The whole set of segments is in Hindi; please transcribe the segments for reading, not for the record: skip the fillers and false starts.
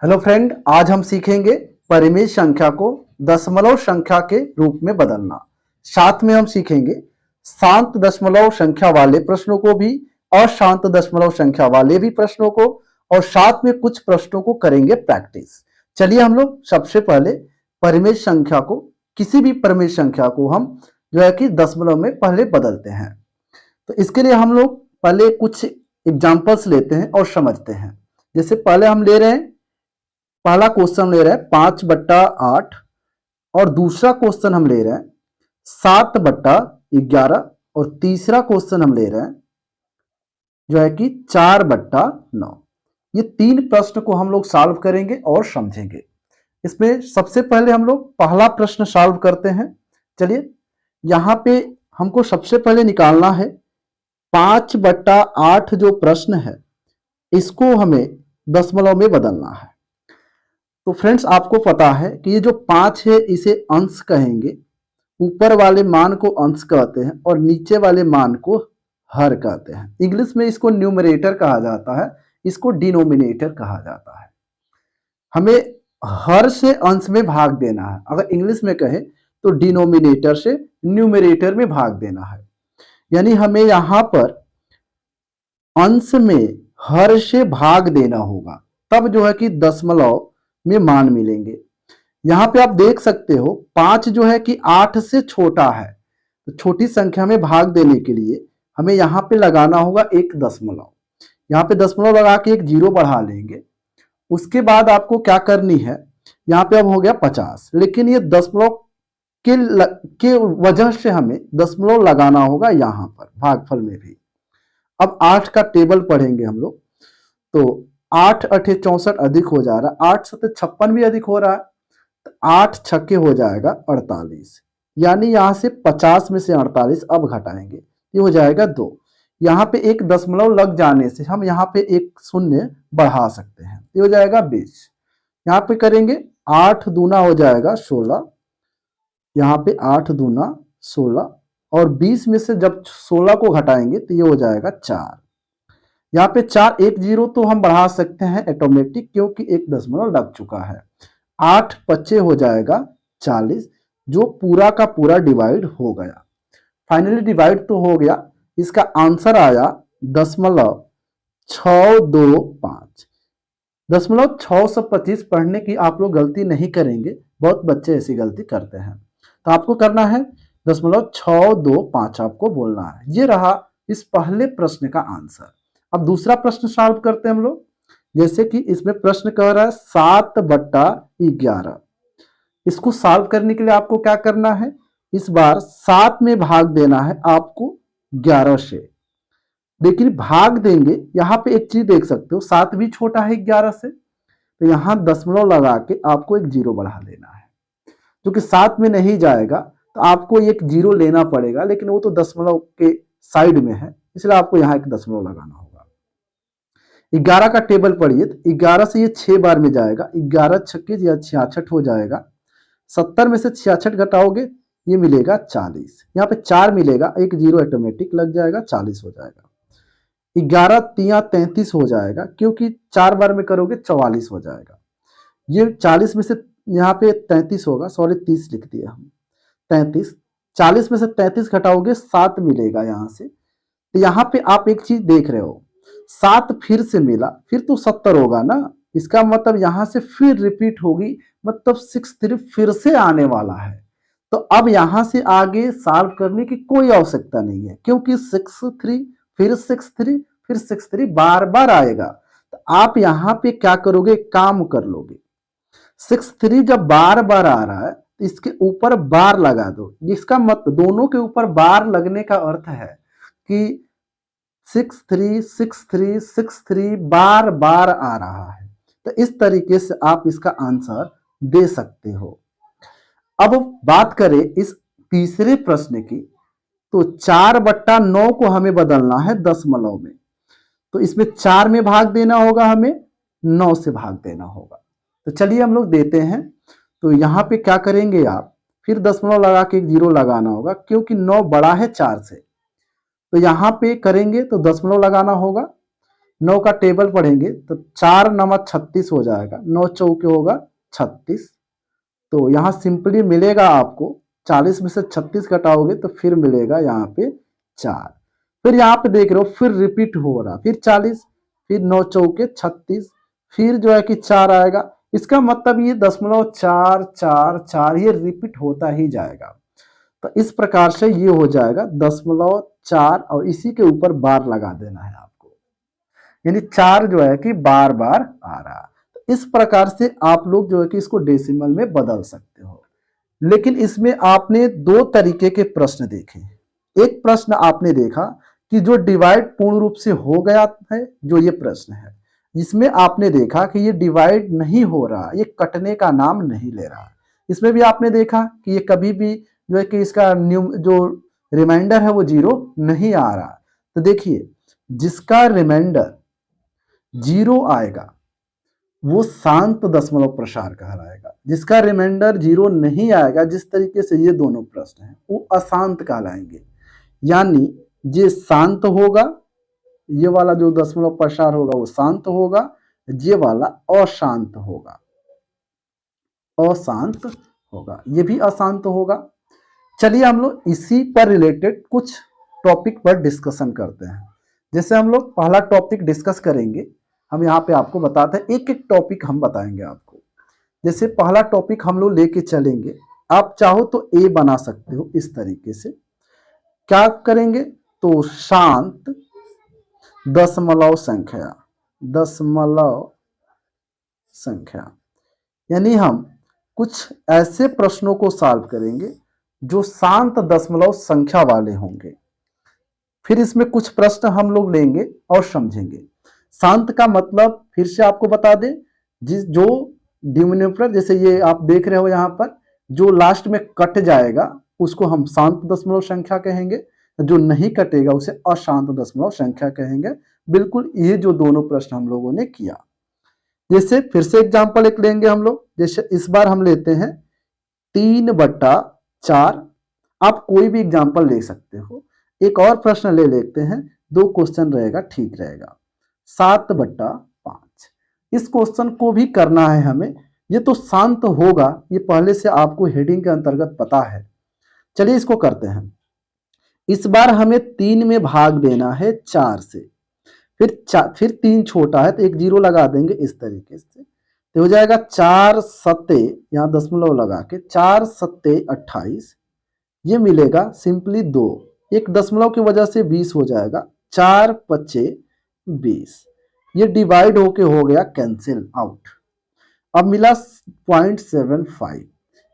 हेलो फ्रेंड, आज हम सीखेंगे परिमेय संख्या को दशमलव संख्या के रूप में बदलना। साथ में हम सीखेंगे शांत दशमलव संख्या वाले प्रश्नों को भी, अशांत दशमलव संख्या वाले भी प्रश्नों को, और साथ में कुछ प्रश्नों को करेंगे प्रैक्टिस। चलिए हम लोग सबसे पहले परिमेय संख्या को, किसी भी परिमेय संख्या को हम जो है कि दशमलव में पहले बदलते हैं। तो इसके लिए हम लोग पहले कुछ एग्जाम्पल्स लेते हैं और समझते हैं। जैसे पहले हम ले रहे हैं, पहला क्वेश्चन ले रहे हैं 5/8 और दूसरा क्वेश्चन हम ले रहे हैं 7/11 और तीसरा क्वेश्चन हम ले रहे हैं जो है कि 4/9। ये तीन प्रश्न को हम लोग सॉल्व करेंगे और समझेंगे। इसमें सबसे पहले हम लोग पहला प्रश्न सॉल्व करते हैं। चलिए, यहां पे हमको सबसे पहले निकालना है 5/8 जो प्रश्न है, इसको हमें दशमलव में बदलना है। तो फ्रेंड्स, आपको पता है कि ये जो 5 है इसे अंश कहेंगे, ऊपर वाले मान को अंश कहते हैं और नीचे वाले मान को हर कहते हैं। इंग्लिश में इसको न्यूमरेटर कहा जाता है, इसको डिनोमिनेटर कहा जाता है। हमें हर से अंश में भाग देना है। अगर इंग्लिश में कहे तो डिनोमिनेटर से न्यूमरेटर में भाग देना है। यानी हमें यहां पर अंश में हर से भाग देना होगा, तब जो है कि दशमलव में मान मिलेंगे। यहां पे आप देख सकते हो 5 जो है कि 8 से छोटा है, तो छोटी संख्या में भाग देने के लिए हमें यहां पे लगाना होगा एक दशमलव। यहां पे दशमलव लगा के एक जीरो बढ़ा लेंगे। उसके बाद आपको क्या करनी है, यहाँ पे अब हो गया 50, लेकिन ये दशमलव के वजह से हमें दशमलव लगाना होगा यहाँ पर भागफल में भी। अब 8 का टेबल पढ़ेंगे हम लोग, तो 8 8 64 अधिक हो जा रहा है, 8 7 56 भी अधिक हो रहा है, तो 8 छक्के हो जाएगा 48। यानी यहां से 50 में से 48 अब घटाएंगे, ये हो जाएगा 2। यहाँ पे एक दशमलव लग जाने से हम यहाँ पे एक शून्य बढ़ा सकते हैं, ये हो जाएगा 20। यहाँ पे करेंगे 8 दूना हो जाएगा 16, यहाँ पे 8 दूना 16 और 20 में से जब 16 को घटाएंगे तो ये हो जाएगा 4। यहाँ पे 4 एक जीरो तो हम बढ़ा सकते हैं ऑटोमेटिक, क्योंकि एक दशमलव लग चुका है। 8 पच्चे हो जाएगा 40, जो पूरा का पूरा डिवाइड हो गया। फाइनली डिवाइड तो हो गया। इसका आंसर आया 0.625। 0.625 पढ़ने की आप लोग गलती नहीं करेंगे, बहुत बच्चे ऐसी गलती करते हैं। तो आपको करना है 0.625 आपको बोलना है। ये रहा इस पहले प्रश्न का आंसर। अब दूसरा प्रश्न सॉल्व करते हैं हम लोग। जैसे कि इसमें प्रश्न कह रहा है 7/11। इसको सॉल्व करने के लिए आपको क्या करना है, इस बार 7 में भाग देना है आपको 11 से। लेकिन भाग देंगे, यहाँ पे एक चीज देख सकते हो, 7 भी छोटा है 11 से, तो यहाँ दशमलव लगा के आपको एक जीरो बढ़ा लेना है। क्योंकि 7 में नहीं जाएगा तो आपको एक जीरो लेना पड़ेगा, लेकिन वो तो दशमलव के साइड में है, इसलिए आपको यहाँ एक दशमलव लगाना होगा। 11 का टेबल पढ़िए, तो 11 से ये 6 बार में जाएगा, 11 छक्के या 66 हो जाएगा। 70 में से 66 घटाओगे ये मिलेगा 40। यहाँ पे 4 मिलेगा, एक जीरो ऑटोमेटिक लग जाएगा, 40 हो जाएगा। 11 तिया 33 हो जाएगा, क्योंकि 4 बार में करोगे 44 हो जाएगा। ये 40 में से यहाँ पे 33 होगा, सॉरी 30 लिख दिया हम, 33। 40 में से 33 घटाओगे 7 मिलेगा यहाँ से। तो यहाँ पे आप एक चीज देख रहे हो, 7 फिर से मिला, फिर तो 70 होगा ना। इसका मतलब यहाँ से फिर रिपीट होगी, मतलब 63 फिर से आने वाला है। तो अब यहाँ से आगे सॉल्व करने की कोई आवश्यकता नहीं है, क्योंकि 63 फिर 63 फिर 63 बार बार आएगा। तो आप यहाँ पे क्या करोगे, काम कर लोगे। 63 जब बार बार आ रहा है तो इसके ऊपर बार लगा दो। इसका मतलब दोनों के ऊपर बार लगने का अर्थ है कि 636363 बार बार आ रहा है। तो इस तरीके से आप इसका आंसर दे सकते हो। अब बात करें इस तीसरे प्रश्न की, तो 4/9 को हमें बदलना है दशमलव में। तो इसमें 4 में भाग देना होगा, हमें 9 से भाग देना होगा। तो चलिए हम लोग देते हैं। तो यहाँ पे क्या करेंगे आप, फिर दशमलव लगा के एक जीरो लगाना होगा, क्योंकि 9 बड़ा है 4 से। तो यहाँ पे करेंगे तो दशमलव लगाना होगा, 9 का टेबल पढ़ेंगे तो 4 नमक 36 हो जाएगा, 9 चौके होगा 36। तो यहाँ सिंपली मिलेगा आपको 40 में से 36 घटाओगे तो फिर मिलेगा यहाँ पे 4। फिर यहाँ पे देख रहे हो फिर रिपीट हो रहा, फिर 40, फिर 9 चौके 36, फिर जो है कि 4 आएगा। इसका मतलब ये 0.444 ये रिपीट होता ही जाएगा। तो इस प्रकार से ये हो जाएगा 0.4 और इसी के ऊपर बार लगा देना है आपको, यानी 4 जो है कि बार बार आ रहा। तो इस प्रकार से आप लोग जो है कि इसको डेसिमल में बदल सकते हो। लेकिन इसमें आपने दो तरीके के प्रश्न देखे। एक प्रश्न आपने देखा कि जो डिवाइड पूर्ण रूप से हो गया है, जो ये प्रश्न है, इसमें आपने देखा कि ये डिवाइड नहीं हो रहा, ये कटने का नाम नहीं ले रहा। इसमें भी आपने देखा कि ये कभी भी जो है कि इसका जो रिमाइंडर है वो 0 नहीं आ रहा। तो देखिए जिसका रिमाइंडर 0 आएगा वो शांत दशमलव प्रसार कहलाएगा, जिसका रिमाइंडर 0 नहीं आएगा, जिस तरीके से ये दोनों प्रश्न हैं, वो अशांत कहलाएंगे। यानी ये शांत होगा, ये वाला जो दशमलव प्रसार होगा वो शांत होगा, ये वाला अशांत होगा, अशांत होगा, ये भी अशांत होगा। चलिए हम लोग इसी पर रिलेटेड कुछ टॉपिक पर डिस्कशन करते हैं। जैसे हम लोग पहला टॉपिक डिस्कस करेंगे, हम यहाँ पे आपको बताते हैं, एक एक टॉपिक हम बताएंगे आपको। जैसे पहला टॉपिक हम लोग लेके चलेंगे, आप चाहो तो ए बना सकते हो इस तरीके से। क्या करेंगे तो शांत दशमलव संख्या, दशमलव संख्या, यानी हम कुछ ऐसे प्रश्नों को सॉल्व करेंगे जो शांत दशमलव संख्या वाले होंगे। फिर इसमें कुछ प्रश्न हम लोग लेंगे और समझेंगे। शांत का मतलब फिर से आपको बता दें, जो डिनोमिनेटर, जैसे ये आप देख रहे हो यहाँ पर, जो लास्ट में कट जाएगा उसको हम शांत दशमलव संख्या कहेंगे, जो नहीं कटेगा उसे अशांत दशमलव संख्या कहेंगे। बिल्कुल ये जो दोनों प्रश्न हम लोगों ने किया। जैसे फिर से एग्जाम्पल एक लेंगे हम लोग, जैसे इस बार हम लेते हैं 3/4, आप कोई भी एग्जाम्पल ले सकते हो। एक और प्रश्न ले लेते हैं, 2 क्वेश्चन रहेगा, ठीक रहेगा, 7/5। इस क्वेश्चन को भी करना है हमें, ये तो शांत होगा, ये पहले से आपको हेडिंग के अंतर्गत पता है। चलिए इसको करते हैं। इस बार हमें 3 में भाग देना है 4 से, फिर 3 छोटा है तो एक 0 लगा देंगे इस तरीके से, तो हो जाएगा 4 सत्ते, यहाँ दशमलव लगा के 4 सत्ते 28, ये मिलेगा सिंपली 2, एक दशमलव की वजह से 20 हो जाएगा, 4 पच्चे 20, ये डिवाइड होके हो गया कैंसिल आउट। अब मिला 0.75,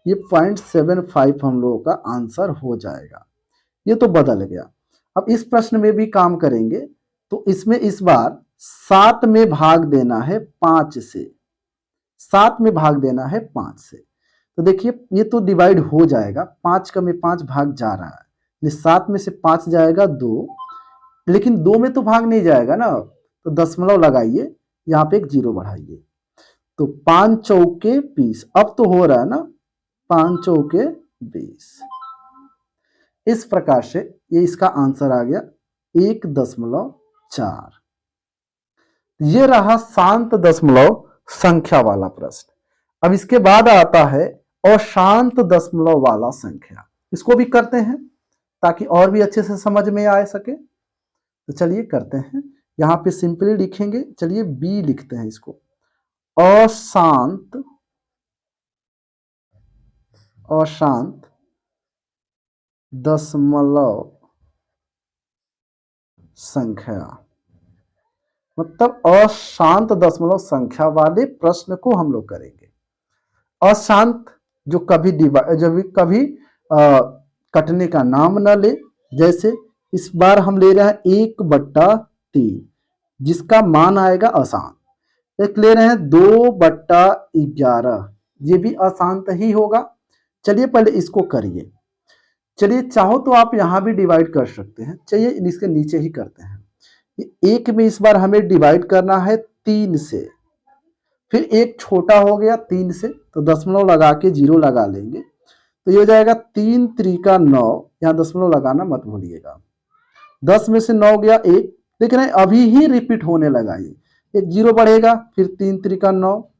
ये 0.75 हम लोगों का आंसर हो जाएगा। ये तो बदल गया। अब इस प्रश्न में भी काम करेंगे, तो इसमें इस बार 7 में भाग देना है 5 से, 7 में भाग देना है 5 से। तो देखिए ये तो डिवाइड हो जाएगा, 5 का में 5 भाग जा रहा है, 7 में से 5 जाएगा 2, लेकिन 2 में तो भाग नहीं जाएगा ना, तो दशमलव लगाइए, यहाँ पे एक 0 बढ़ाइए, तो 5 चौके 20, अब तो हो रहा है ना, 5 चौके 20। इस प्रकार से ये इसका आंसर आ गया 1.4। ये रहा शांत दशमलव संख्या वाला प्रश्न। अब इसके बाद आता है अशांत दशमलव वाला संख्या, इसको भी करते हैं ताकि और भी अच्छे से समझ में आ सके। तो चलिए करते हैं, यहाँ पे सिंपली लिखेंगे, चलिए बी लिखते हैं इसको, अशांत, अशांत दशमलव संख्या, मतलब अशांत दशमलव संख्या वाले प्रश्न को हम लोग करेंगे। अशांत जो कभी कटने का नाम न ले, जैसे इस बार हम ले रहे हैं 1/3, जिसका मान आएगा अशांत। एक ले रहे हैं 2/11, ये भी अशांत ही होगा। चलिए पहले इसको करिए। चलिए चाहो तो आप यहां भी डिवाइड कर सकते हैं, चलिए इसके नीचे ही करते हैं। 1 में इस बार हमें डिवाइड करना है 3 से, फिर एक छोटा हो गया 3 से, तो दशमलव लगा के 0 लगा लेंगे, तो ये हो जाएगा 3 त्रिका 9, यहाँ दशमलव लगाना मत भूलिएगा, 10 में से 9 गया 1, देख रहे हैं अभी ही रिपीट होने लगा ये, एक जीरो बढ़ेगा, फिर 3 त्रिका 9,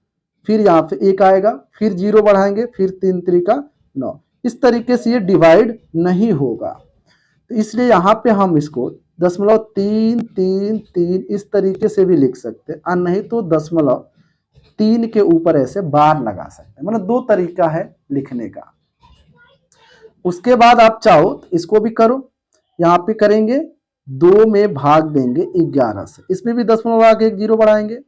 फिर यहाँ पे एक आएगा, फिर जीरो बढ़ाएंगे, फिर 3 त्रिका 9। इस तरीके से ये डिवाइड नहीं होगा, तो इसलिए यहाँ पे हम इसको 0.333 इस तरीके से भी लिख सकते हैं, और नहीं तो 0.3 के ऊपर ऐसे बार लगा सकते हैं। मतलब दो तरीका है लिखने का। उसके बाद आप चाहो तो इसको भी करो, यहाँ पे करेंगे 2 में भाग देंगे 11 से, इसमें भी 0.1 जीरो बढ़ाएंगे,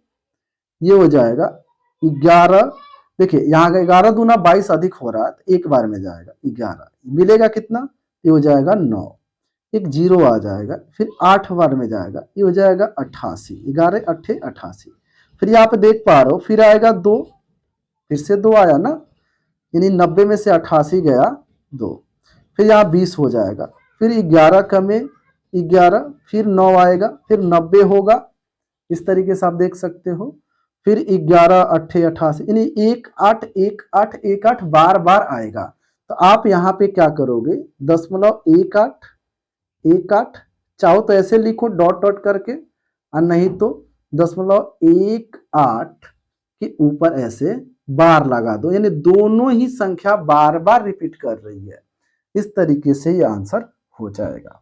ये हो जाएगा 11। देखिए यहाँ का 11 दूना 22 अधिक हो रहा है, तो एक बार में जाएगा 11, मिलेगा कितना, ये हो जाएगा 9, एक जीरो आ जाएगा, फिर 8 बार में जाएगा, ये हो जाएगा 88, 11 8 88। फिर यहाँ पे देख पा रहे हो, फिर आएगा 2, फिर से 2 आया ना, यानी 90 में से 88 गया 2, फिर यहाँ 20 हो जाएगा, फिर 11 कमे 11, फिर 9 आएगा, फिर 90 होगा, इस तरीके से आप देख सकते हो। फिर 11 8 88, यानी 1 8 1 8 1 8 बार बार आएगा। तो आप यहाँ पे क्या करोगे, 0.18 1 8, चाहो तो ऐसे लिखो डॉट डॉट करके, और नहीं तो 0.18 के ऊपर ऐसे बार लगा दो, यानी दोनों ही संख्या बार बार रिपीट कर रही है। इस तरीके से ये आंसर हो जाएगा।